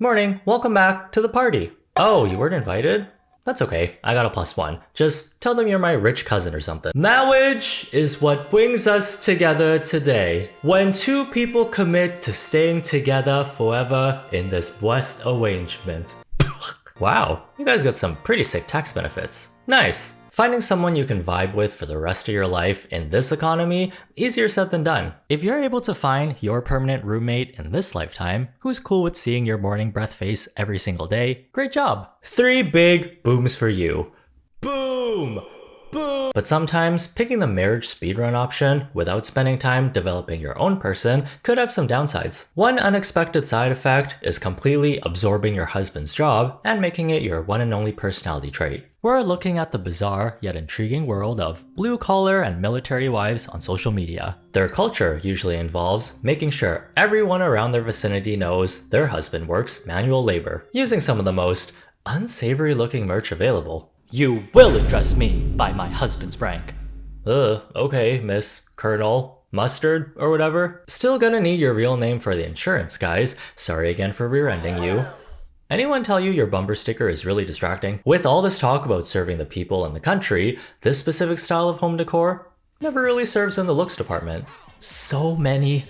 Morning, welcome back to the party. Oh, you weren't invited? That's okay, I got a +1. Just tell them you're my rich cousin or something. Marriage is what brings us together today. When two people commit to staying together forever in this blessed arrangement. Wow, you guys got some pretty sick tax benefits. Nice. Finding someone you can vibe with for the rest of your life in this economy, easier said than done. If you're able to find your permanent roommate in this lifetime, who's cool with seeing your morning breath face every single day, great job. 3 big booms for you. Boom! Boom! But sometimes, picking the marriage speedrun option without spending time developing your own person could have some downsides. One unexpected side effect is completely absorbing your husband's job and making it your one and only personality trait. We're looking at the bizarre yet intriguing world of blue-collar and military wives on social media. Their culture usually involves making sure everyone around their vicinity knows their husband works manual labor, using some of the most unsavory-looking merch available. You will address me by my husband's rank. Okay, Miss Colonel Mustard or whatever. Still gonna need your real name for the insurance, guys. Sorry again for rear-ending you. Anyone tell you your bumper sticker is really distracting? With all this talk about serving the people in the country, this specific style of home decor never really serves in the looks department. So many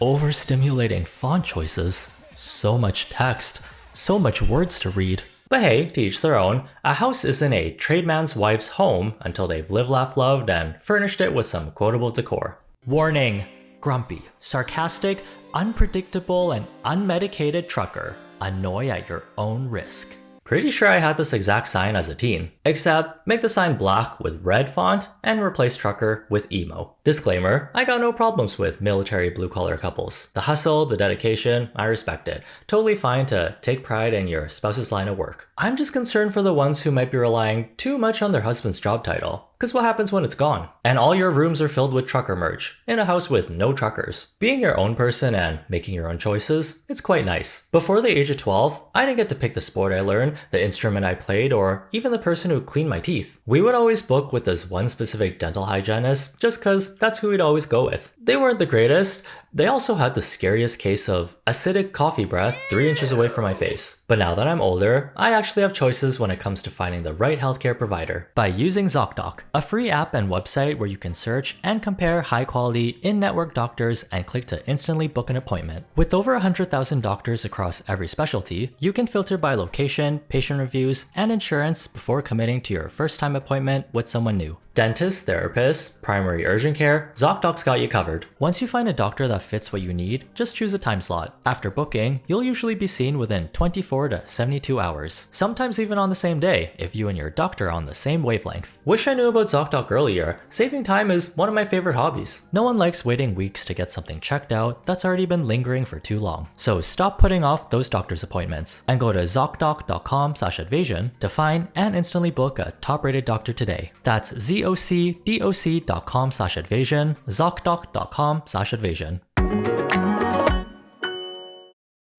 overstimulating font choices, so much text, so much words to read. But hey, to each their own, a house isn't a tradesman's wife's home until they've lived, laughed, loved, and furnished it with some quotable decor. Warning: grumpy, sarcastic, unpredictable, and unmedicated trucker. Annoy at your own risk. Pretty sure I had this exact sign as a teen, except make the sign black with red font and replace trucker with emo. Disclaimer, I got no problems with military blue-collar couples. The hustle, the dedication, I respect it. Totally fine to take pride in your spouse's line of work. I'm just concerned for the ones who might be relying too much on their husband's job title. Cause what happens when it's gone? And all your rooms are filled with trucker merch, in a house with no truckers. Being your own person and making your own choices, it's quite nice. Before the age of 12, I didn't get to pick the sport I learned, the instrument I played, or even the person who cleaned my teeth. We would always book with this one specific dental hygienist, just cause that's who we'd always go with. They weren't the greatest. They also had the scariest case of acidic coffee breath 3 inches away from my face. But now that I'm older, I actually have choices when it comes to finding the right healthcare provider. By using ZocDoc, a free app and website where you can search and compare high-quality in-network doctors and click to instantly book an appointment. With over 100,000 doctors across every specialty, you can filter by location, patient reviews, and insurance before committing to your first-time appointment with someone new. Dentist, therapist, primary urgent care, ZocDoc's got you covered. Once you find a doctor that fits what you need, just choose a time slot. After booking, you'll usually be seen within 24 to 72 hours. Sometimes even on the same day, if you and your doctor are on the same wavelength. Wish I knew about ZocDoc earlier. Saving time is one of my favorite hobbies. No one likes waiting weeks to get something checked out that's already been lingering for too long. So stop putting off those doctor's appointments and go to ZocDoc.com/Edvasian to find and instantly book a top-rated doctor today. That's ZocDoc.com/Edvasian, ZocDoc.com/Edvasian.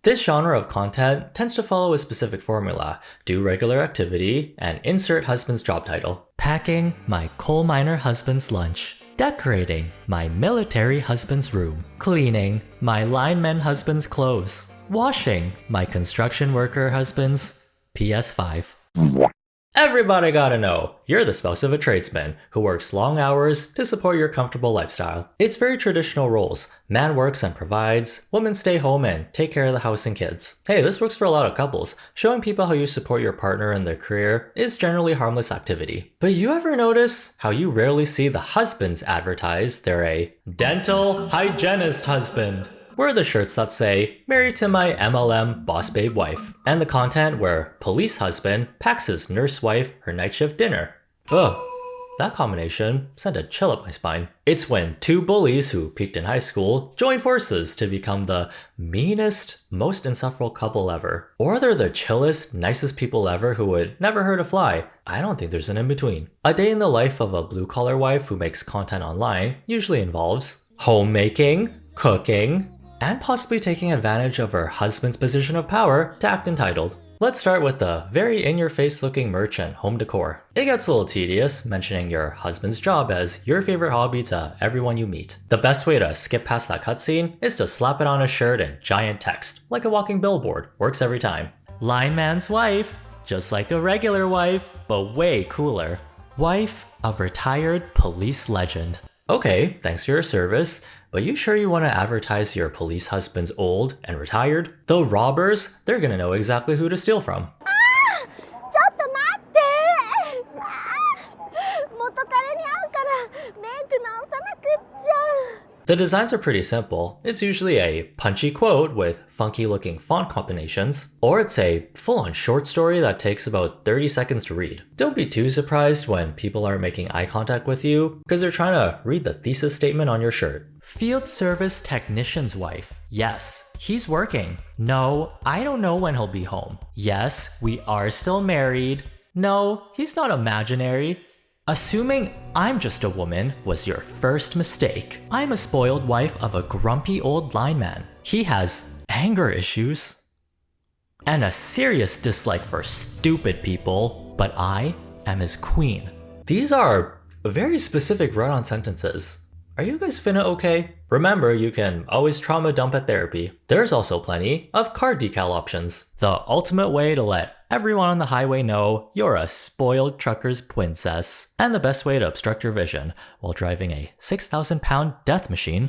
This genre of content tends to follow a specific formula: do regular activity and insert husband's job title. Packing my coal miner husband's lunch. Decorating my military husband's room. Cleaning my lineman husband's clothes. Washing my construction worker husband's PS5. Everybody gotta know, you're the spouse of a tradesman who works long hours to support your comfortable lifestyle. It's very traditional roles. Man works and provides, women stay home and take care of the house and kids. Hey, this works for a lot of couples. Showing people how you support your partner in their career is generally harmless activity. But you ever notice how you rarely see the husbands advertise they're a dental hygienist husband? Where are the shirts that say, married to my MLM boss babe wife? And the content where police husband packs his nurse wife her night shift dinner. Ugh, that combination sent a chill up my spine. It's when two bullies who peaked in high school join forces to become the meanest, most insufferable couple ever. Or they're the chillest, nicest people ever who would never hurt a fly. I don't think there's an in-between. A day in the life of a blue-collar wife who makes content online usually involves homemaking, cooking, and possibly taking advantage of her husband's position of power to act entitled. Let's start with the very in-your-face looking merch and home decor. It gets a little tedious mentioning your husband's job as your favorite hobby to everyone you meet. The best way to skip past that cutscene is to slap it on a shirt in giant text, like a walking billboard. Works every time. Lineman's wife, just like a regular wife, but way cooler. Wife of retired police legend. Okay, thanks for your service, but you sure you want to advertise your police husband's old and retired? Though robbers, they're gonna know exactly who to steal from. The designs are pretty simple. It's usually a punchy quote with funky looking font combinations, or it's a full-on short story that takes about 30 seconds to read. Don't be too surprised when people are making eye contact with you, because they're trying to read the thesis statement on your shirt. Field service technician's wife. Yes, he's working. No, I don't know when he'll be home. Yes, we are still married. No, he's not imaginary. Assuming I'm just a woman was your first mistake. I'm a spoiled wife of a grumpy old lineman. He has anger issues and a serious dislike for stupid people, but I am his queen. These are very specific run-on sentences. Are you guys finna okay? Remember, you can always trauma dump at therapy. There's also plenty of card decal options. The ultimate way to let everyone on the highway know you're a spoiled trucker's princess. And the best way to obstruct your vision while driving a 6,000-pound death machine.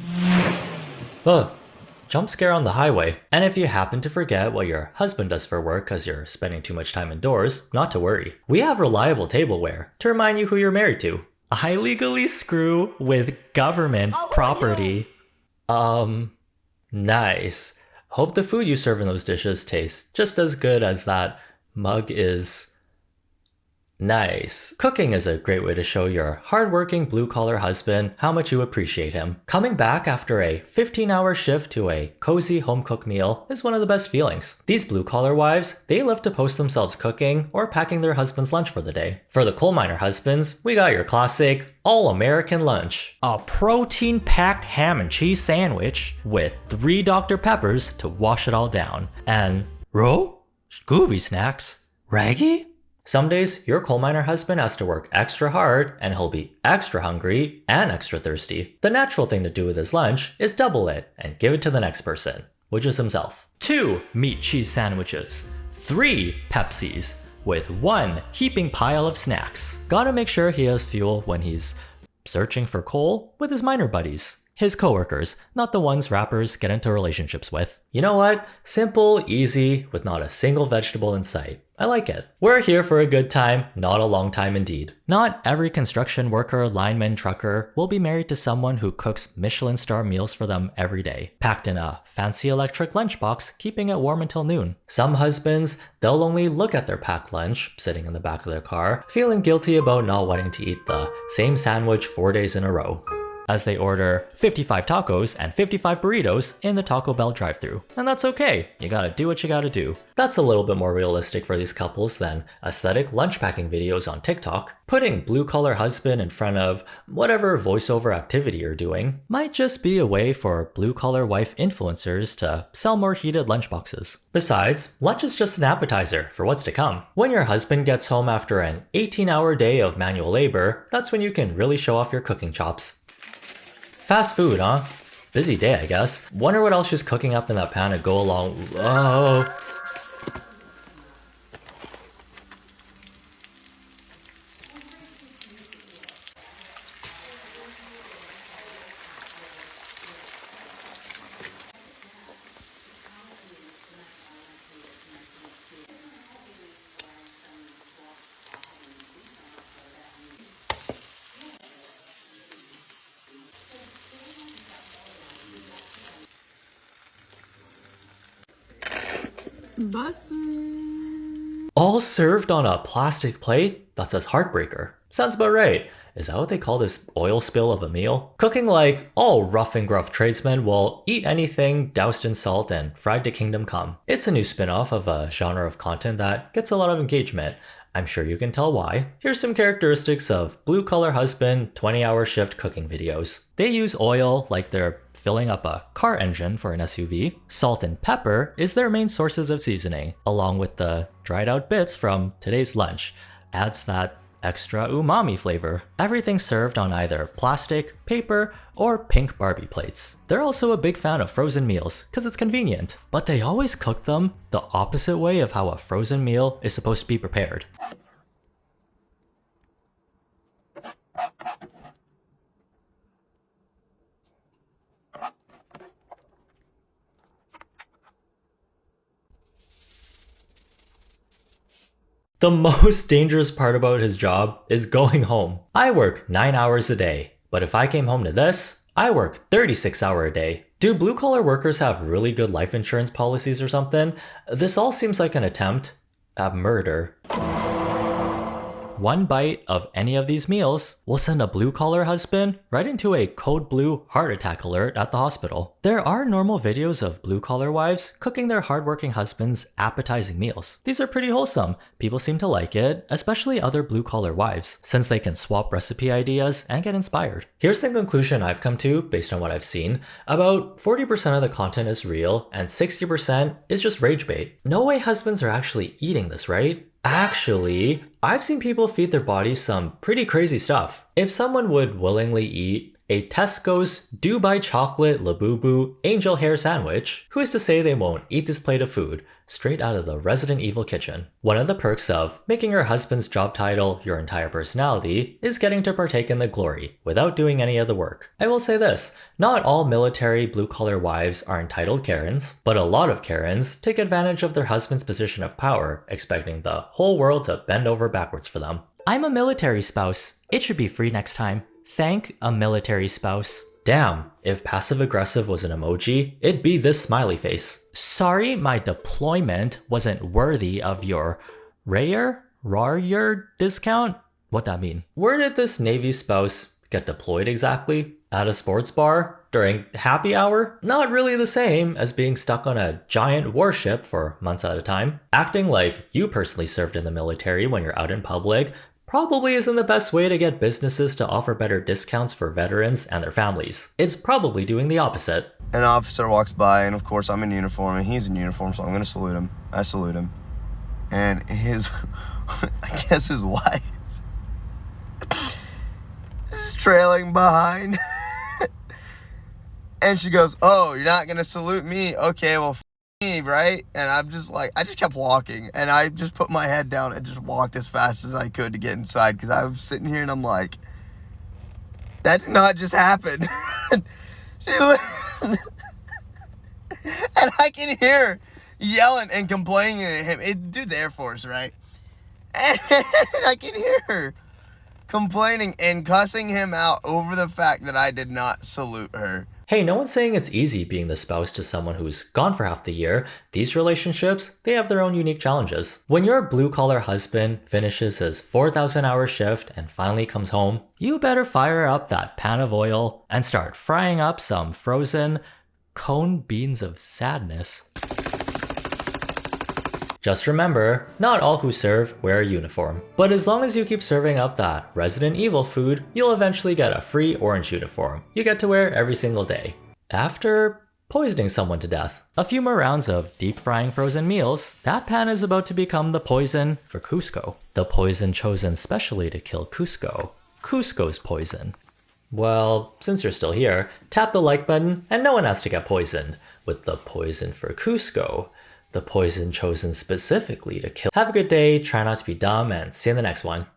Jump scare on the highway. And if you happen to forget what your husband does for work because you're spending too much time indoors, not to worry. We have reliable tableware to remind you who you're married to. I legally screw with government property. Nice. Hope the food you serve in those dishes tastes just as good as that mug is. Nice. Cooking is a great way to show your hardworking blue-collar husband how much you appreciate him. Coming back after a 15-hour shift to a cozy home-cooked meal is one of the best feelings. These blue-collar wives, they love to post themselves cooking or packing their husband's lunch for the day. For the coal miner husbands, we got your classic all-American lunch. A protein-packed ham and cheese sandwich with 3 Dr. Peppers to wash it all down. And Scooby snacks. Raggy? Some days, your coal miner husband has to work extra hard and he'll be extra hungry and extra thirsty. The natural thing to do with his lunch is double it and give it to the next person, which is himself. 2 meat cheese sandwiches, 3 Pepsis, with 1 heaping pile of snacks. Gotta make sure he has fuel when he's searching for coal with his miner buddies. His coworkers, not the ones rappers get into relationships with. You know what? Simple, easy, with not a single vegetable in sight. I like it. We're here for a good time, not a long time indeed. Not every construction worker, lineman, trucker will be married to someone who cooks Michelin star meals for them every day, packed in a fancy electric lunchbox, keeping it warm until noon. Some husbands, they'll only look at their packed lunch, sitting in the back of their car, feeling guilty about not wanting to eat the same sandwich 4 days in a row, as they order 55 tacos and 55 burritos in the Taco Bell drive-thru. And that's okay, you gotta do what you gotta do. That's a little bit more realistic for these couples than aesthetic lunch packing videos on TikTok. Putting blue-collar husband in front of whatever voiceover activity you're doing might just be a way for blue-collar wife influencers to sell more heated lunchboxes. Besides, lunch is just an appetizer for what's to come. When your husband gets home after an 18-hour day of manual labor, that's when you can really show off your cooking chops. Fast food, huh? Busy day, I guess. Wonder what else she's cooking up in that pan to go along. Oh. All served on a plastic plate? That says heartbreaker. Sounds about right. Is that what they call this oil spill of a meal? Cooking like all rough and gruff tradesmen will eat anything doused in salt and fried to kingdom come. It's a new spin-off of a genre of content that gets a lot of engagement. I'm sure you can tell why. Here's some characteristics of blue-collar husband 20-hour shift cooking videos. They use oil like they're filling up a car engine for an SUV. Salt and pepper is their main sources of seasoning, along with the dried out bits from today's lunch. Adds that extra umami flavor. Everything served on either plastic, paper, or pink Barbie plates. They're also a big fan of frozen meals because it's convenient, but they always cook them the opposite way of how a frozen meal is supposed to be prepared. The most dangerous part about his job is going home. I work 9 hours a day, but if I came home to this, I work 36 hours a day. Do blue-collar workers have really good life insurance policies or something? This all seems like an attempt at murder. One bite of any of these meals will send a blue-collar husband right into a code blue heart attack alert at the hospital. There are normal videos of blue-collar wives cooking their hardworking husbands appetizing meals. These are pretty wholesome. People seem to like it, especially other blue-collar wives, since they can swap recipe ideas and get inspired. Here's the conclusion I've come to based on what I've seen. About 40% of the content is real and 60% is just rage bait. No way husbands are actually eating this, right? Actually, I've seen people feed their bodies some pretty crazy stuff. If someone would willingly eat a Tesco's Dubai chocolate Labubu angel hair sandwich, who is to say they won't eat this plate of food straight out of the Resident Evil kitchen? One of the perks of making your husband's job title your entire personality is getting to partake in the glory without doing any of the work. I will say this, not all military blue-collar wives are entitled Karens, but a lot of Karens take advantage of their husband's position of power, expecting the whole world to bend over backwards for them. I'm a military spouse. It should be free next time. Thank a military spouse. Damn, if passive-aggressive was an emoji, it'd be this smiley face. Sorry, my deployment wasn't worthy of your rare discount? What'd that mean? Where did this Navy spouse get deployed exactly? At a sports bar? During happy hour? Not really the same as being stuck on a giant warship for months at a time. Acting like you personally served in the military when you're out in public probably isn't the best way to get businesses to offer better discounts for veterans and their families. It's probably doing the opposite. An officer walks by, and of course I'm in uniform, and he's in uniform, so I'm gonna salute him. I salute him. And his, I guess his wife is trailing behind. And she goes, "Oh, you're not gonna salute me? Okay, well, me, right?" And I'm just like, I just kept walking, and I just put my head down and just walked as fast as I could to get inside, because I was sitting here and I'm like, that did not just happen. And I can hear her yelling and complaining at him. Dude's Air Force, right? And I can hear her complaining and cussing him out over the fact that I did not salute her. Hey, no one's saying it's easy being the spouse to someone who's gone for half the year. These relationships, they have their own unique challenges. When your blue-collar husband finishes his 4,000-hour shift and finally comes home, you better fire up that pan of oil and start frying up some frozen cone beans of sadness. Just remember, not all who serve wear a uniform. But as long as you keep serving up that Resident Evil food, you'll eventually get a free orange uniform you get to wear every single day. After poisoning someone to death. A few more rounds of deep frying frozen meals, that pan is about to become the poison for Cusco. The poison chosen specially to kill Cusco. Cusco's poison. Well, since you're still here, tap the like button and no one has to get poisoned with the poison for Cusco. The poison chosen specifically to kill. Have a good day, try not to be dumb, and see you in the next one.